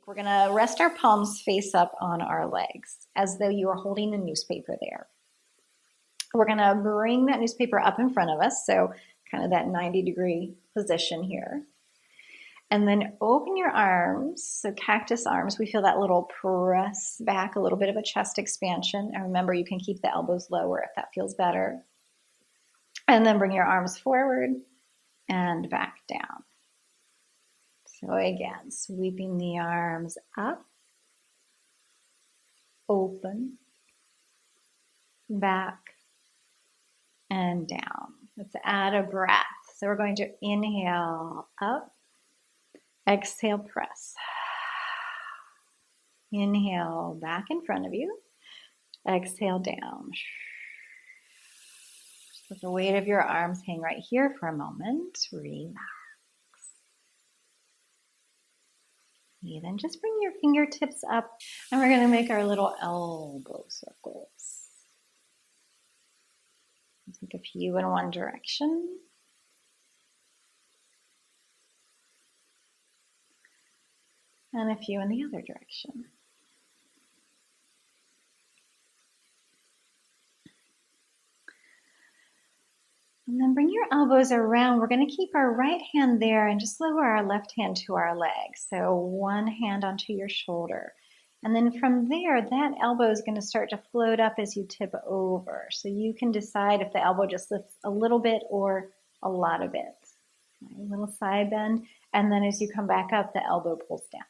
We're gonna rest our palms face up on our legs as though you are holding a newspaper there. We're gonna bring that newspaper up in front of us, so kind of that 90-degree position here. And then open your arms, so cactus arms. We feel that little press back, a little bit of a chest expansion. And remember, you can keep the elbows lower if that feels better. And then bring your arms forward and back down. So again, sweeping the arms up, open, back, and down. Let's add a breath. So we're going to inhale up, exhale, press. Inhale back in front of you, exhale down. Just let the weight of your arms hang right here for a moment. Relax. Okay, then just bring your fingertips up and we're going to make our little elbow circles. Take a few in one direction. And a few in the other direction. And then bring your elbows around. We're going to keep our right hand there and just lower our left hand to our leg. So one hand onto your shoulder. And then from there, that elbow is going to start to float up as you tip over. So you can decide if the elbow just lifts a little bit or a lot of it. A little side bend. And then as you come back up, the elbow pulls down.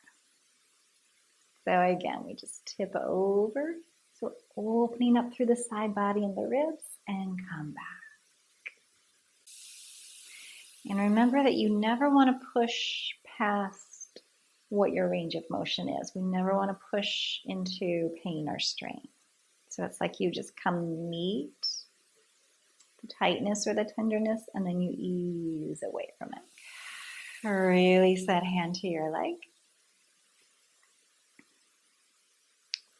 So again, we just tip over. So we're opening up through the side body and the ribs and come back. And remember that you never want to push past what your range of motion is. We never want to push into pain or strain. So it's like you just come meet the tightness or the tenderness and then you ease away from it. Release that hand to your leg.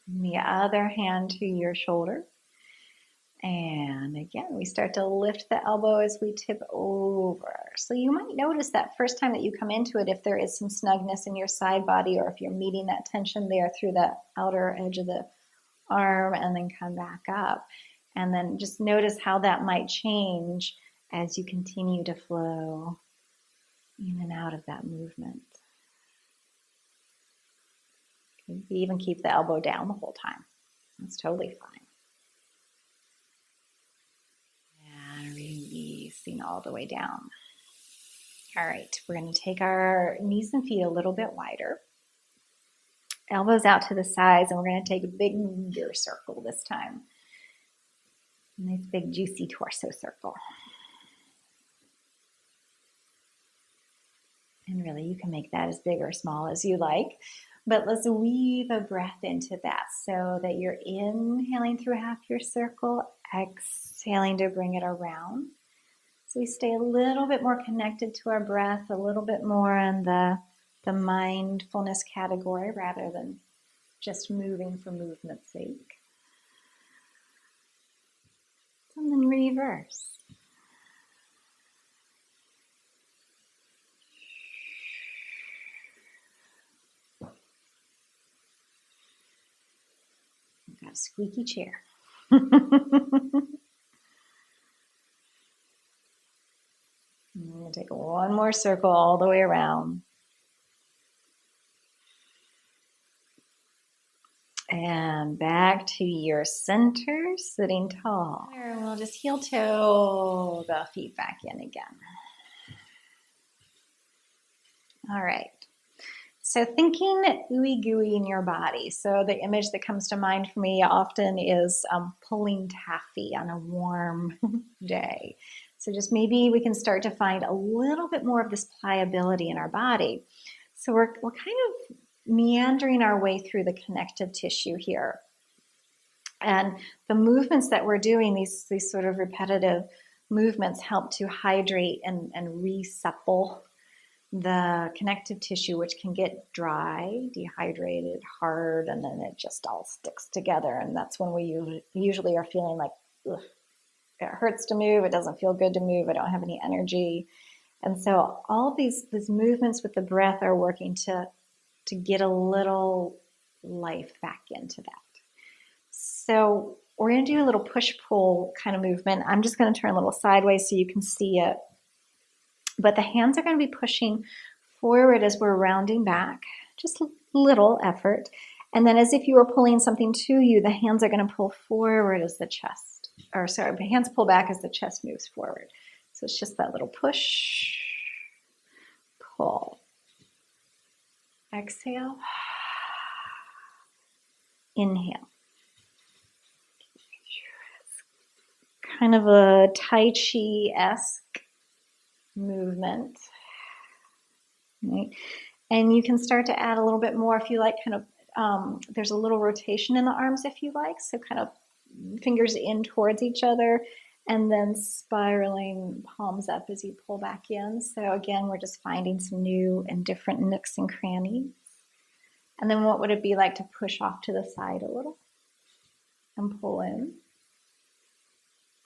The other hand to your shoulder. And again, we start to lift the elbow as we tip over. So you might notice that first time that you come into it, if there is some snugness in your side body or if you're meeting that tension there through the outer edge of the arm and then come back up. And then just notice how that might change as you continue to flow in and out of that movement. You can even keep the elbow down the whole time. That's totally fine. And releasing all the way down. All right, we're going to take our knees and feet a little bit wider. Elbows out to the sides, and we're going to take a bigger circle this time. Nice big juicy torso circle. And really, you can make that as big or small as you like. But let's weave a breath into that so that you're inhaling through half your circle, exhaling to bring it around. So we stay a little bit more connected to our breath, a little bit more in the mindfulness category rather than just moving for movement's sake. And then reverse. Got a squeaky chair. I'm going to take one more circle all the way around. And back to your center, sitting tall. And we'll just heel toe the feet back in again. All right. So thinking ooey gooey in your body. So the image that comes to mind for me often is pulling taffy on a warm day. So just maybe we can start to find a little bit more of this pliability in our body. So we're kind of meandering our way through the connective tissue here. And the movements that we're doing, these sort of repetitive movements help to hydrate and re-supple the connective tissue, which can get dry, dehydrated, hard, and then it just all sticks together. And that's when we usually are feeling like, ugh, it hurts to move, it doesn't feel good to move, I don't have any energy. And so all these movements with the breath are working to to get a little life back into that. So we're going to do a little push-pull kind of movement. I'm just going to turn a little sideways so you can see it. But the hands are going to be pushing forward as we're rounding back, just a little effort. And then as if you were pulling something to you, the hands are going to pull forward as the chest, or sorry, the hands pull back as the chest moves forward. So it's just that little push, pull. Exhale, inhale. Kind of a Tai Chi-esque movement, right? And you can start to add a little bit more if you like, kind of, there's a little rotation in the arms if you like, so kind of fingers in towards each other and then spiraling palms up as you pull back in. So again, we're just finding some new and different nooks and crannies. And then what would it be like to push off to the side a little and pull in?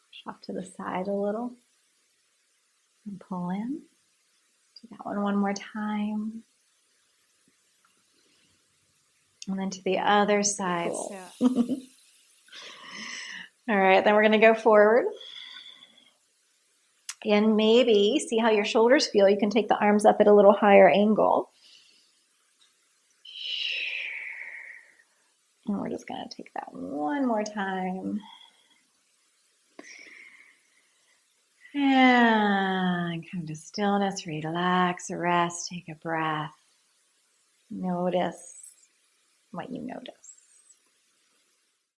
Push off to the side a little and pull in. Do that one more time. And then to the other side. Cool. All right, then we're going to go forward. And maybe see how your shoulders feel. You can take the arms up at a little higher angle. And we're just going to take that one more time. And come to stillness, relax, rest, take a breath. Notice what you notice.